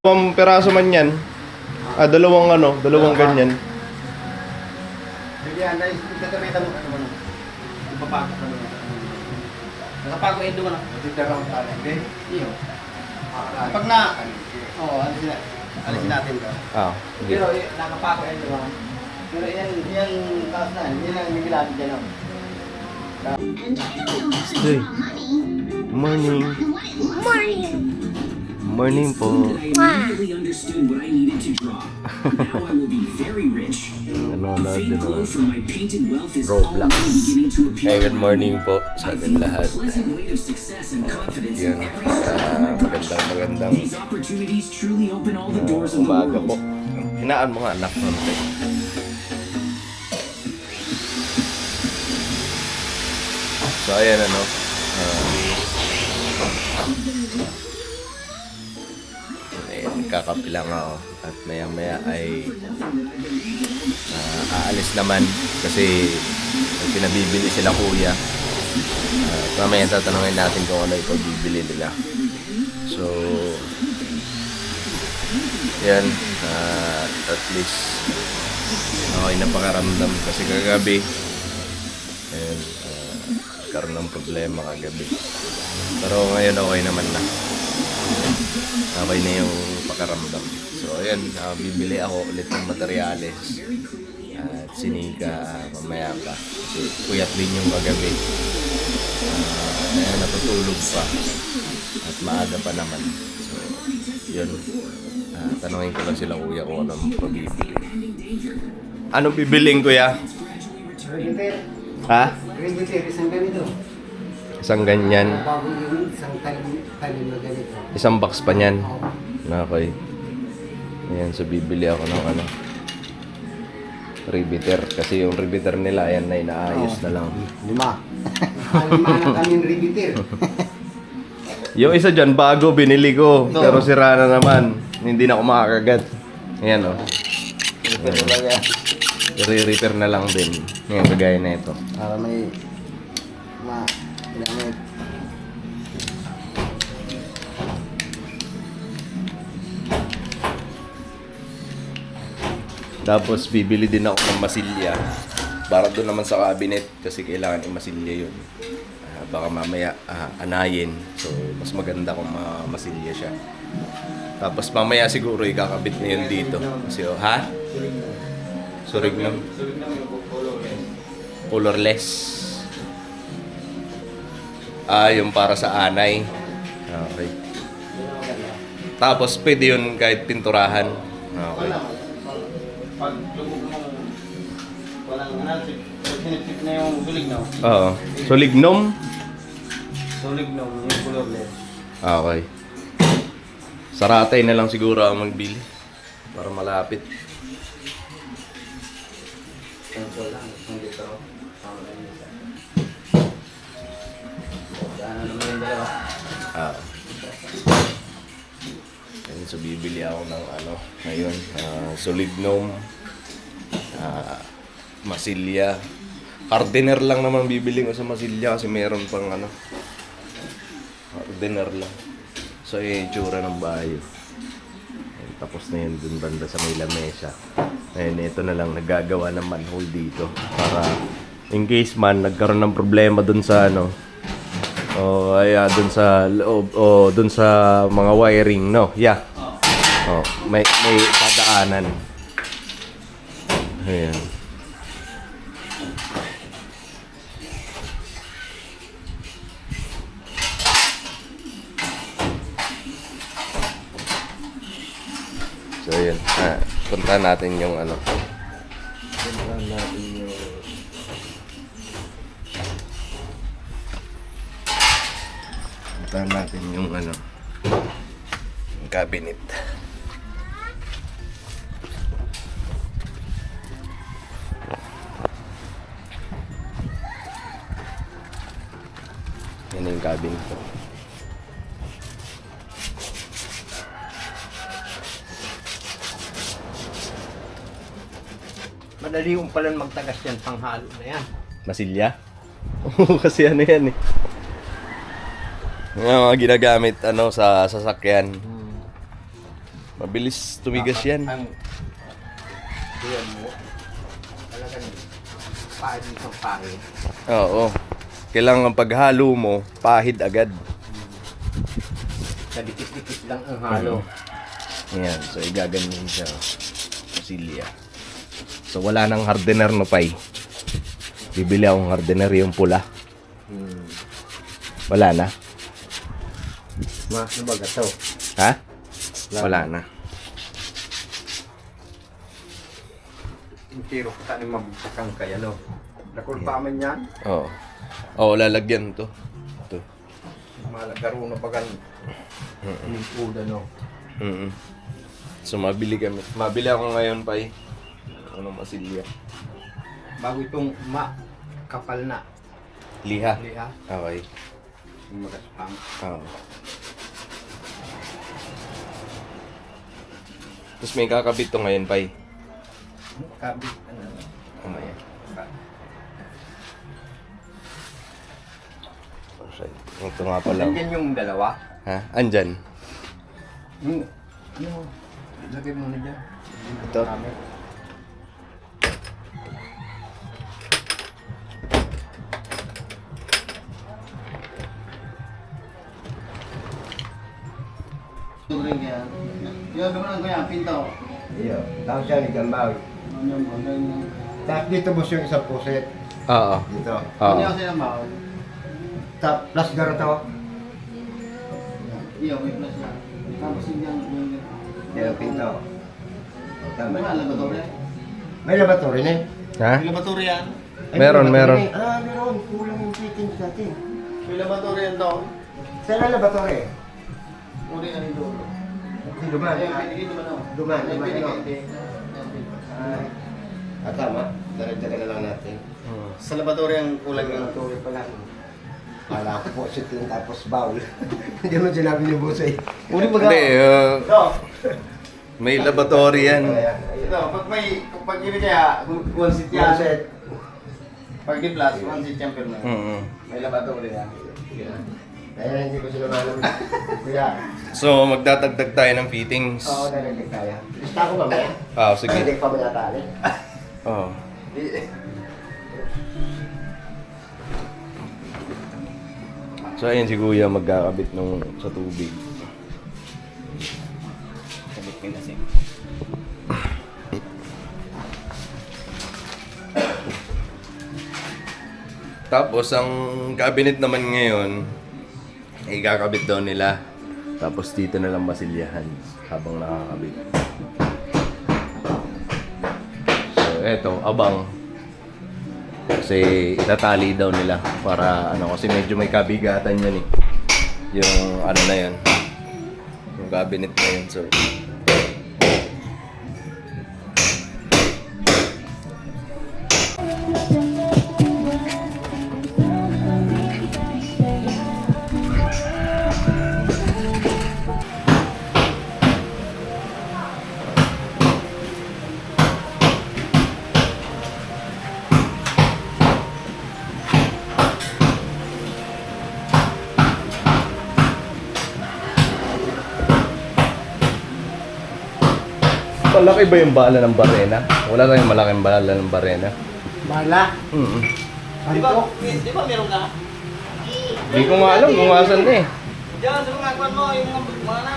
Dalawang peraso man yan. Dalawang ganyan. Hindi, anday, itatabitan mo, ipapakot ka naman. Nakapako ito mo na. Dito ka ang tala. Hindi? Iyo. Pag na, alisin natin ka. Pero nakapako ito mo. Pero yan taas na, yan ang nagilapit dyan ako. Hey. Morning. Morning po. Nanonood din naman. Roblox. Hey, good morning po sa atin lahat. Yan. Magandang umaga po. Hinaan mo nga anak natin. So ayan kakapi lang ako at maya ay aalis naman kasi pinabibili sila kuya. Mamaya tatanungin natin kung ano ito bibili nila. So yan, at least okay na pakaramdam kasi kagabi and karoon ng problema kagabi, pero ngayon okay naman na. Okay na yung pakaramdam. So ayan, bibili ako ulit ng materyales at sinika mamaya pa kasi puyat din yung kagabi. Ayan, natutulog pa at maaga pa naman. So yun, tanungin ko lang sila kuya kung anong pabibili. Anong bibiling kuya? Ha? Isang ganito. Isang ganyan. Bago yung isang talim na ganito. Isang box pa niyan. Okay. Ayan, so bibili ako ng riveter. Kasi yung riveter nila, ayan na inaayos na lang. 5. 5 na kaming riveter. Yung isa dyan, bago, binili ko. Pero sira na naman. Hindi na ako makakagat. Ayan o. Riveter talaga. I-repair na lang din. Ngayon, kagaya na ito. Para may gamit. Tapos bibili din ako ng masilya para doon naman sa cabinet kasi kailangan i-masilya yun. Baka mamaya anayin. So mas maganda kung masilya siya. Tapos mamaya siguro ikakabit na yun dito. Kasi ha? Surig lang. Colorless. Yung para sa anay. Okay. Tapos pwede yun kahit pinturahan. Okay. Pag lubog mo, walang sinipsip na yung sulignaw. Oo. Solignom? Sulignaw, yung colorless. Okay. Saratay na lang siguro ang magbili. Para malapit. Sample lang, kung dito. Tama lang yung isa. Ano naman yung dalawa? And so bibili ako ng ngayon, Solignum, masilya. Hardener lang naman bibili ko sa masilya kasi meron pang hardener lang. So yung itsura ng bayo. And, tapos na yun dun banda sa may lamesa. Ngayon ito na lang nagagawa ng manhole dito para in case man nagkaroon ng problema dun sa o kaya dun sa loob o dun sa mga wiring, no? Yeah. May dadaanan. Ayan. So ayan, puntahan natin yung puntahan natin yung yung cabinet. Yan yung cabinet ko. Madali yung pala magtagas yan, panghalo na yan. Masilya? Oo, kasi yan eh. Yung mga ginagamit sa sasakyan. Mabilis tumigas yan. Ang diyan mo. Talagang pahid isang pahid. Oo. Kailangan paghalo mo, pahid agad. Nadikit-dikit lang ang halo. Ayan, so igaganyan siya. Silya. So wala nang hardener no pay. Bibili akong hardener yung pula. Wala na. Mas nabaga to. Ha? Wala na. Yung tiro ko tayo mabukang kaya no. Nakulpaman yan. Oo. Oo, lalagyan to. Ito. Malagaro na bagan. Yung uda no. So mabili kami. Mabili ako ngayon pay. Ano masilya? Bago itong kapal na. Liha. Liha. Okay. Yung magaspang. Oo. Tapos may kakabit to ngayon pay. Kabit. Ano? Mamaya. Ito nga pala. Yan yung dalawa. Ha? Andyan. Yung, ano, lagay mo na dyan. Ito. Marami. Turing yan. Yung gano'n ko yan, pinto. Iyo, tapos siya ni Gambaw. Tapos dito mo yung isang puset. Oo. Dito. Oo. Hindi ako sila mao. Tapos plus garo to. Iyo, may plus yan. Tapos yung Yan ang pinto. Tama. Wala, laboratory. May laboratory na eh. Ha? May laboratory yan. Ay, Meron, may laboratory meron. na eh. Ah, meron. Kulang yung fittings natin. May laboratory yan doon. Saan ang laboratory? Uri yan yung dulo. Si Duman. Ayun, pinigil naman ako. Duman, Ayun, Duman, pinigil, no? hindi. Ay. Ah, tama. Daragdagan na lang natin. Sa laboratory ang kulang yung Laboratory pa lang. Kala ko puset lang tapos bowl. Hindi mo sinabi ni Boss eh. Uri ba Hindi, Ito. may laboratory yan. Ito, pag yun kaya, one seat yan. Puset. Pag di plus, one seat yan pero na. Mm-hmm. May laboratory yan. Kaya hindi ko sila malam. Kaya, So, magdadagdag tayo ng fittings. oo, nalagay kaya. Lista ko mamaya. Ah, sige. Hindi pa manatali. Oo. So, ayun si Kuya magkakabit nung sa tubig. Sabit ko kasi. Tapos, ang cabinet naman ngayon, ay kakabit daw nila. Tapos, dito na lang masilyahan habang nakakabit. So, eto, abang. Kasi itatali daw nila para ano, kasi medyo may kabigatan yan eh. Yung ano na yan. Yung cabinet na yun. So, malaki ba yung bala ng barena? Wala tayong malaking bala ng barena. Bala. Di ba meron ka? Hindi ko nga alam kung asan na eh. Diyan, sa mga kwan mo, yung mga na.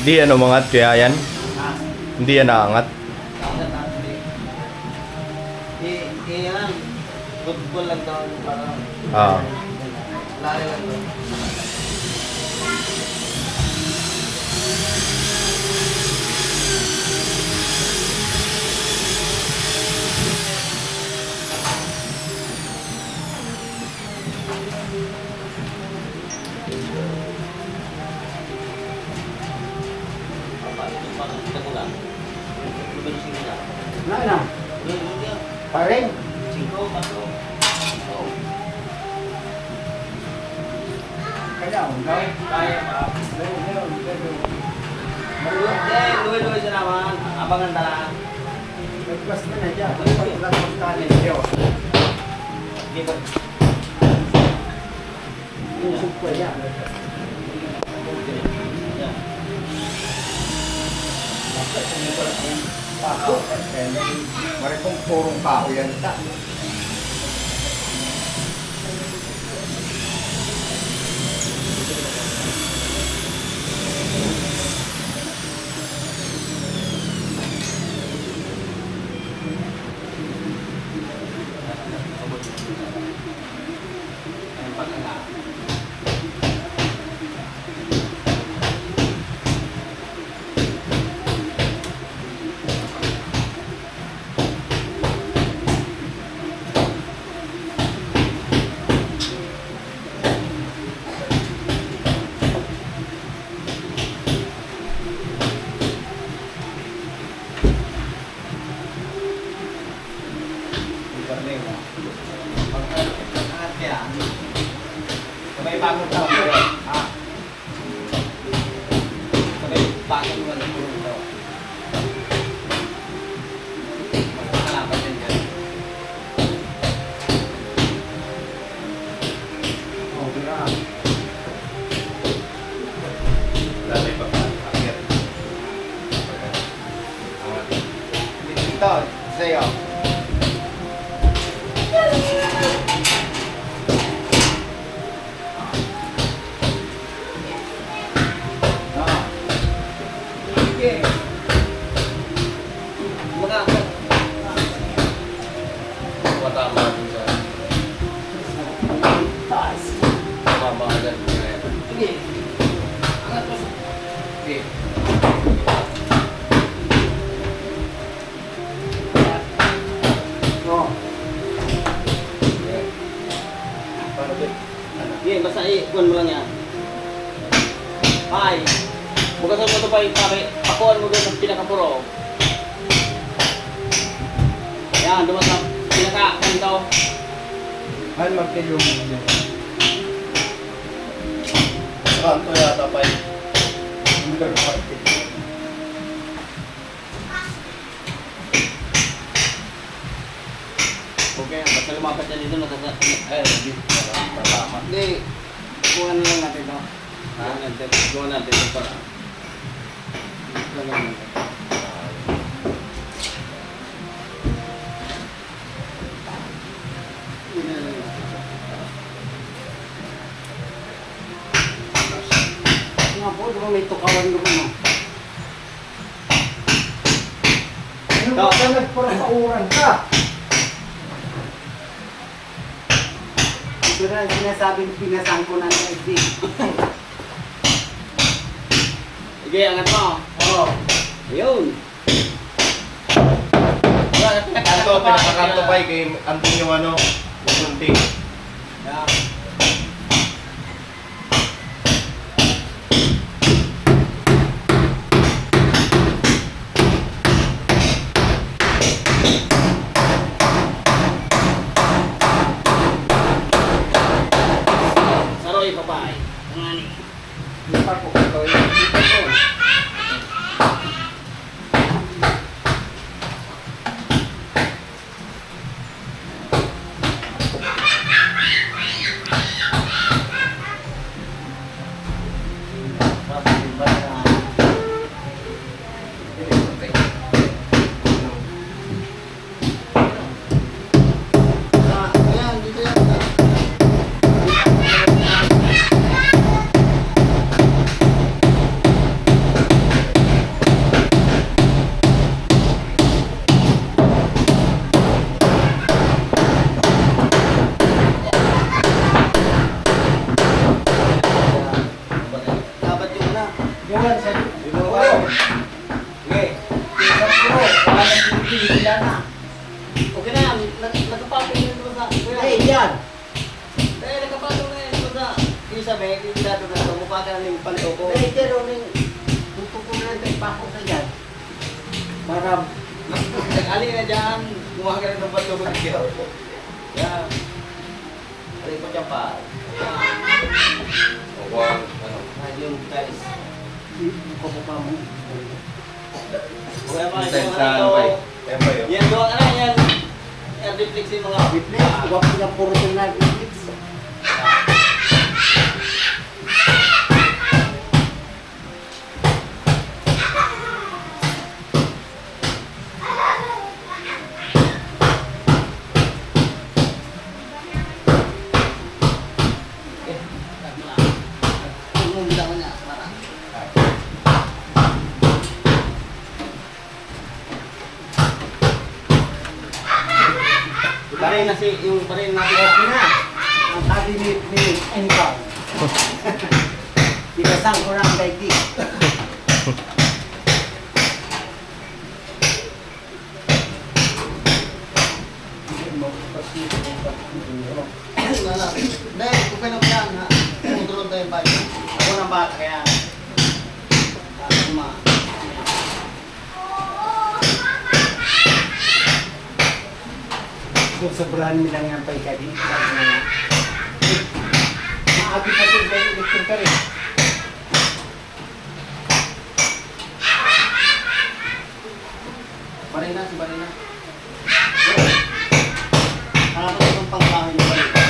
Hindi yan umangat kaya yan? Hindi yan naangat. Yan. Football lang daw parang. Ah. Lari lang daw. Na. Pa rin. Luwi-luwi siya naman. Abangan talaan. Nagpas na na dyan. Nagpas na na dyan. Sige ba? Usog ko yan. Pako. Mari kong purong pako yan. Sabay bagong tao ko yun. Sabay bagong wala mo rin daw. Makakalaban din dyan. Okay na. Lalay pa pa. Akir. Dito, sa'yo. Sige. Matama din sa... Matama agad. Sige. Angat mo. Sige. Oh. Paano ba? Sige, basta i-kuhan mo lang yan. Ay. Bukasan mo ito pa yung pakuhan mo doon sa pinakapuro. Yan, dumas na pinaka-kanto. Ay, magkilong mo dyan. Kanto yata pa yun. Hindi ka kapatid. Okay, basta lumapat yan dito, Ay, hindi. Matama. Hindi, kuha na lang natin ito. Kuha natin ito para. Kuha lang natin. Kuha na lang natin. Nga po, di ba may tukawan ko mo? Ano ba ka nagparapauran ka? Ito na sinasabing pinasang ko na ng SD. Sige, angat mo. Oo. Ayun. Kanto, pinakakanto pa kay andun yung ano, yung gunting. Yeah. Saroy, babae. Ang ani. Hindi pa ko ito. Hindi pa ko. Ayan, dito yan. Dapat yung na. Yan, sa Sige. sa puro. Wala na pinipila na. Okay na yan. Nagkapatong na ito sa... Eh, yan. Eh, nagkapatong na yan ito sa... Isa may kindado na ito. Mukha ka na yung panto ko. Eh, pero rin. Tutukunan tayo pa ako sa yan. Para Nag-ali na dyan. Mukha ka na ng panto ko dito. Yan. Ali ko dyan pa. Kukuha ang ano. Yung guys. Yung kapapa mo. Kuya pa, Minsan yung sa ano pa eh. Ayan pa yun. yan doon, ano yan? Yan, reflex yung mga... Reflex? Huwag sila puro sila reflex. Parin na si yung parin natin. Okay na. Ang sabi ni Encar. Pinasang ko lang daigdig. Dahil kung pinagyan ha, kumutulog tayo ba? Ako ng bata kaya sobrahan nilang yan pa ikadi. Maabi pa ito dahil electric ka rin. Barina, si Barina. Hanap ko ng pangkahin ng Barina.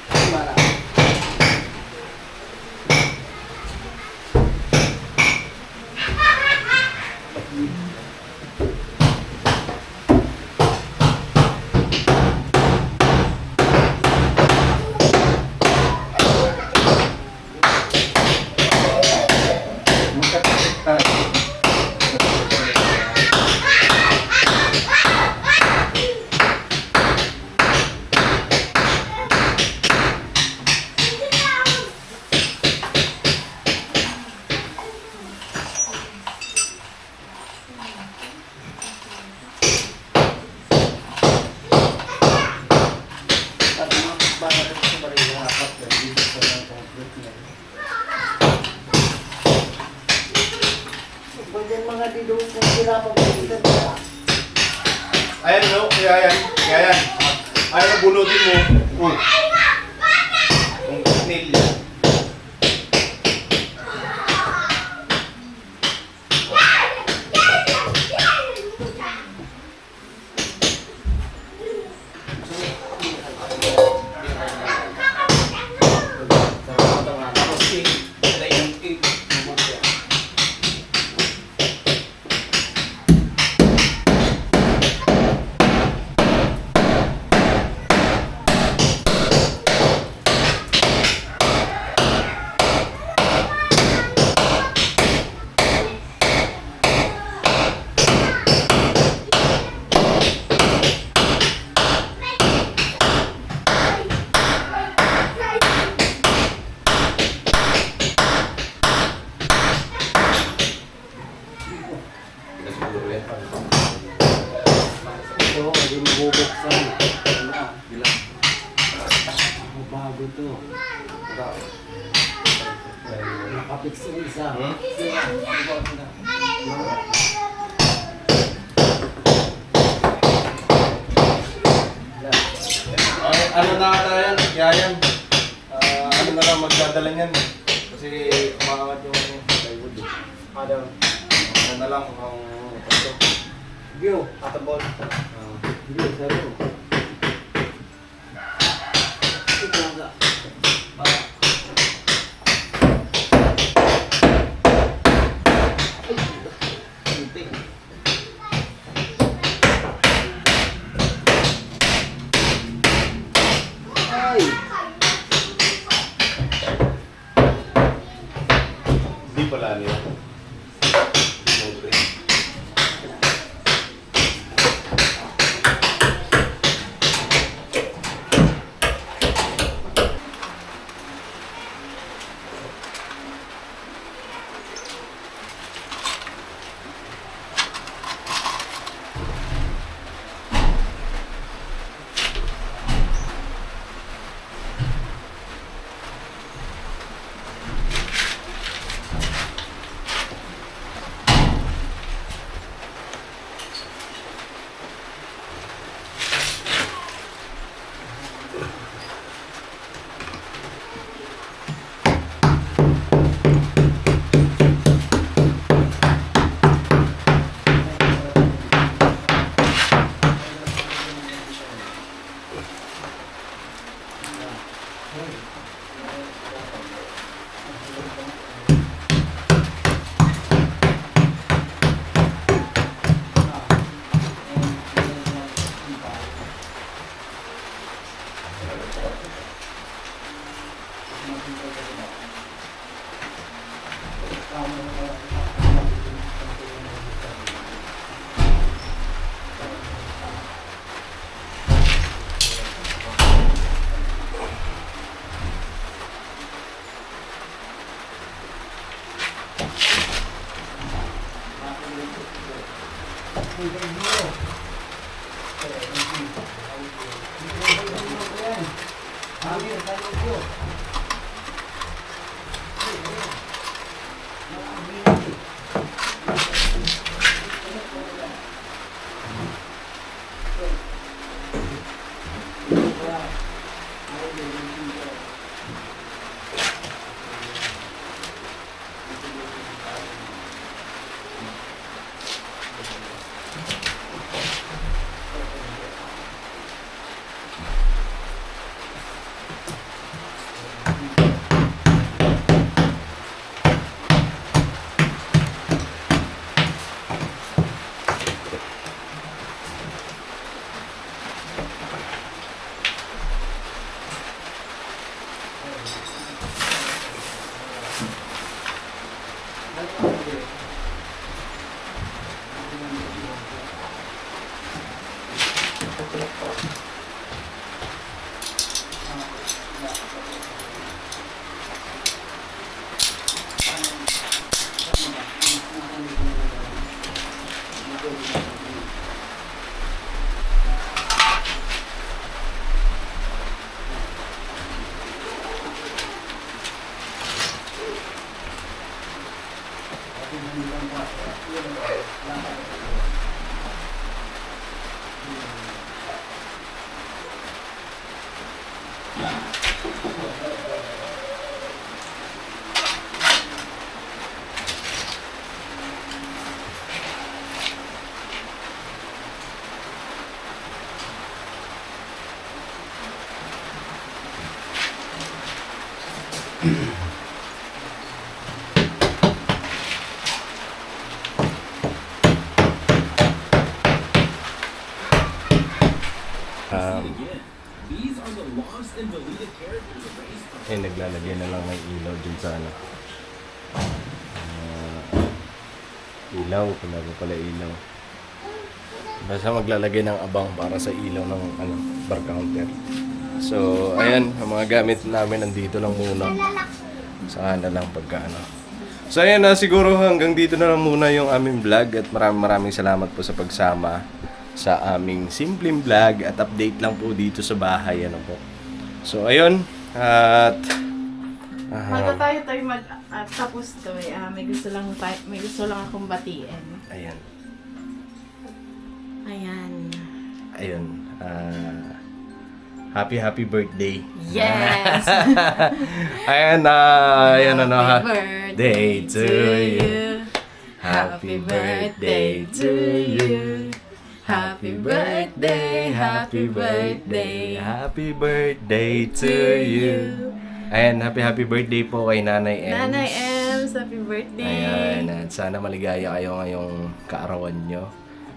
Si Bara. Ayan no, kaya yan. Kaya yan. Ayaw bunutin mo. Kung snail yan. Ito, hindi mabubuksan. Bago to. Nakapix yung isa. Ano na ata yan? Kaya yan. Ano na lang magdadala niyan eh. Kasi umaangat yung plywood eh. Ano? Ano na lang ang ito. View. Atabol. View, saro. Ito nga. Hindi pala niya. Naglalagay na lang ng ilaw dun sa ano. Ilaw, kung pala ilaw. Basta maglalagay ng abang para sa ilaw ng ano, bar counter. So, ayan, ang mga gamit namin nandito lang muna. Saan na lang pagka ano. So, ayan na, siguro hanggang dito na lang muna yung aming vlog at maraming salamat po sa pagsama sa aming simpleng vlog at update lang po dito sa bahay. Ano po. So, ayun, at Bago tayo tapos to, may gusto lang akong batiin. ayan. Ayan. Happy birthday. Yes! Ayan, ayan ano ha. Birthday to you. Happy birthday to you. Happy birthday, happy birthday. Happy birthday to you. Ayan, happy birthday po kay Nanay Ems. Nanay Ems, happy birthday. Ayan, at sana maligaya kayo ngayong kaarawan nyo.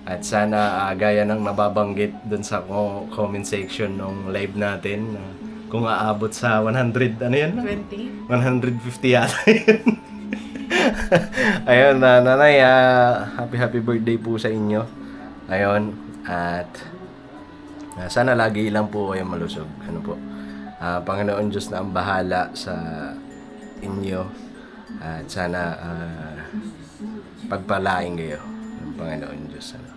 At sana gaya ng nababanggit dun sa comment section ng live natin, kung aabot sa 100, ano yan? 20. 150 yata yun. Ayun, Nanay, happy birthday po sa inyo. Ayun, at sana lagi lang po kayong malusog. Ano po? Panginoon Diyos na ang bahala sa inyo. At sana pagpalain kayo ng Panginoon Diyos. Ano?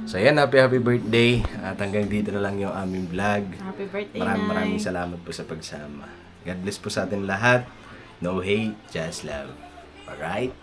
So yan, happy birthday. At hanggang dito na lang yung aming vlog. Happy birthday, Maraming Nay. salamat po sa pagsama. God bless po sa atin lahat. No hate, just love. Alright?